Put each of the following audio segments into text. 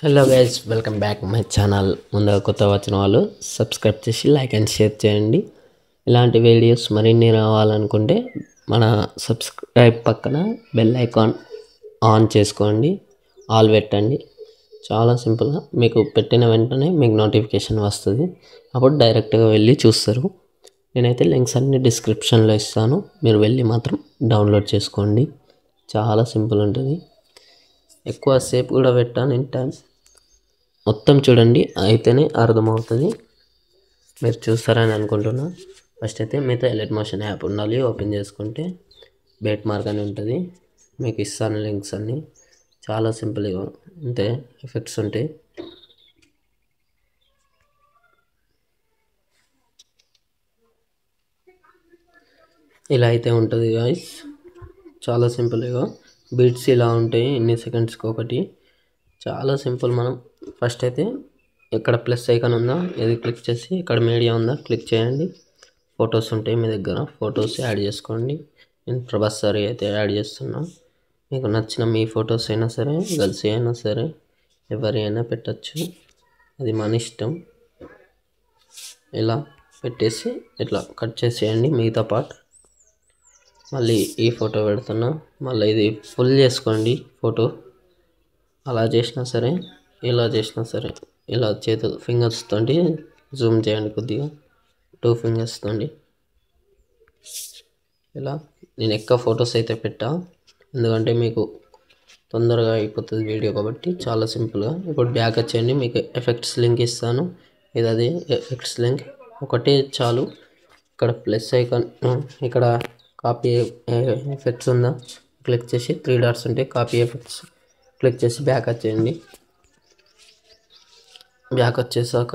Hello guys, welcome back my channel. ముందుగా కొత్త వచ్చిన వాళ్ళు సబ్స్క్రైబ్ చేసి లైక్ అండ్ షేర్ చేయండి. ఇలాంటి వీడియోస్ మరిన్ని రావాలనుకుంటే మన సబ్స్క్రైబ్ పక్కన బెల్ ఐకాన్ ఆన్ చేసుకోండి, ఆల్ పెట్టండి. చాలా సింపుల్గా మీకు పెట్టిన వెంటనే మీకు నోటిఫికేషన్ వస్తుంది. అప్పుడు డైరెక్ట్గా వెళ్ళి చూస్తారు. నేనైతే లింక్స్ అన్ని డిస్క్రిప్షన్లో ఇస్తాను, మీరు వెళ్ళి మాత్రం డౌన్లోడ్ చేసుకోండి. చాలా సింపుల్ ఉంటుంది. ఎక్కువ సేపు కూడా పెట్టాను, ఇన్ టైం మొత్తం చూడండి, అయితేనే అర్థమవుతుంది. మీరు చూస్తారని అనుకుంటున్నా. ఫస్ట్ అయితే మీతో ఎలైట్ మోషన్ యాప్ ఉండాలి. ఓపెన్ చేసుకుంటే బేట్ మార్క్ అని ఉంటుంది. మీకు ఇస్తాను లింక్స్ అన్నీ. చాలా సింపుల్గా అంతే, ఎఫెక్ట్స్ ఉంటాయి. ఇలా అయితే ఉంటుంది గాయ్స్, చాలా సింపుల్గా. బీట్స్ ఇలా ఉంటాయి, ఇన్ని సెకండ్స్కి ఒకటి. చాలా సింపుల్. మనం ఫస్ట్ అయితే ఇక్కడ ప్లస్ ఐకాన్ ఉందా, ఇది క్లిక్ చేసి ఇక్కడ మీడియా ఉందా క్లిక్ చేయండి. ఫొటోస్ ఉంటాయి మీ దగ్గర, ఫొటోస్ యాడ్ చేసుకోండి. నేను ప్రభాస్ సార్ అయితే యాడ్ చేస్తున్నా. మీకు నచ్చిన మీ ఫొటోస్ అయినా సరే, గర్ల్స్ అయినా సరే, ఎవరి అయినా పెట్టచ్చు, అది మన ఇష్టం. ఇలా పెట్టేసి ఇట్లా కట్ చేసేయండి మిగతా పార్ట్. మళ్ళీ ఈ ఫోటో పెడుతున్నా, మళ్ళీ ఇది ఫుల్ చేసుకోండి ఫోటో. అలా చేసినా సరే, ఇలా చేసినా సరే, ఇలా చేతులు ఫింగర్స్ తోటి జూమ్ చేయండి కొద్దిగా, 2 ఫింగర్స్ తోటి. ఇలా నేను ఎక్కువ ఫొటోస్ అయితే పెట్టా, ఎందుకంటే మీకు తొందరగా అయిపోతుంది వీడియో కాబట్టి. చాలా సింపుల్గా. ఇప్పుడు బ్యాక్ వచ్చేయండి, మీకు ఎఫెక్ట్స్ లింక్ ఇస్తాను. ఇది అది ఎఫెక్ట్స్ లింక్ ఒకటే చాలు. ఇక్కడ ప్లస్ ఐకాన్, ఇక్కడ కాపీ ఎఫెక్ట్స్ ఉందా క్లిక్ చేసి 3 డాట్స్ ఉంటాయి, కాపీ ఎఫెక్ట్స్ క్లిక్ చేసి బ్యాక్ వచ్చేయండి. బ్యాక్ వచ్చేసాక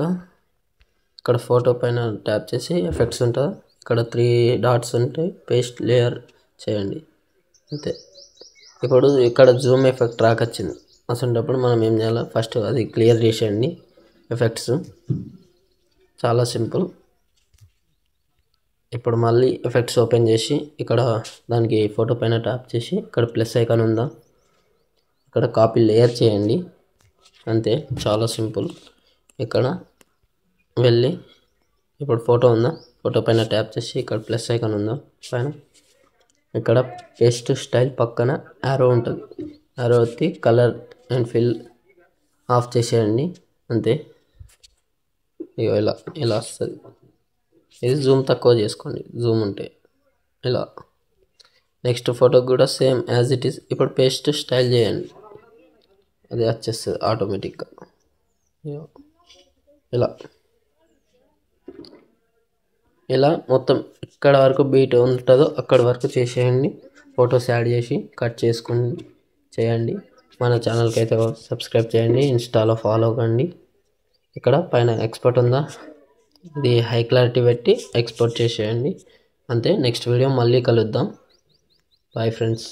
ఇక్కడ ఫోటో పైన ట్యాప్ చేసి ఎఫెక్ట్స్ ఉంటుంది, ఇక్కడ 3 డాట్స్ ఉంటాయి, పేస్ట్ లేయర్ చేయండి అంతే. ఇప్పుడు ఇక్కడ జూమ్ ఎఫెక్ట్ రాకొచ్చింది, అసలు మనం ఏం చేయాలి, ఫస్ట్ అది క్లియర్ చేసేయండి ఎఫెక్ట్స్. చాలా సింపుల్. ఇప్పుడు మళ్ళీ ఎఫెక్ట్స్ ఓపెన్ చేసి ఇక్కడ దానికి ఫోటో పైన ట్యాప్ చేసి ఇక్కడ ప్లస్ ఐకాన్ ఉందా, ఇక్కడ కాపీ లేయర్ చేయండి అంతే. చాలా సింపుల్. ఇక్కడ వెళ్ళి ఇప్పుడు ఫోటో ఉందా, ఫోటో పైన ట్యాప్ చేసి ఇక్కడ ప్లస్ ఐకాన్ ఉందా పైన, ఇక్కడ పేస్ట్ స్టైల్ పక్కన యారో ఉంటుంది, యారో వచ్చి కలర్ అండ్ ఫిల్ ఆఫ్ చేసేయండి అంతే. ఇగో ఇలా ఇలా వస్తుంది. ఇది జూమ్ తక్కువ చేసుకోండి, జూమ్ ఉంటే ఇలా. నెక్స్ట్ ఫోటోకి కూడా సేమ్ యాజ్ ఇట్ ఈస్. ఇప్పుడు పేస్ట్ స్టైల్ చేయండి, అది వచ్చేస్తుంది ఆటోమేటిక్గా. ఇలా ఇలా మొత్తం ఎక్కడ వరకు బీట్ ఉంటుందో అక్కడి వరకు చేసేయండి. ఫొటోస్ యాడ్ చేసి కట్ చేసుకుని చేయండి. మన ఛానల్కి అయితే సబ్స్క్రైబ్ చేయండి, ఇన్స్టాలో ఫాలో కండి. ఇక్కడ పైన ఎక్స్పోర్ట్ ఉందా, ఇది హై క్లారిటీ పెట్టి ఎక్స్పోర్ట్ చేసేయండి అంతే. నెక్స్ట్ వీడియో మళ్ళీ కలుద్దాం. Bye friends.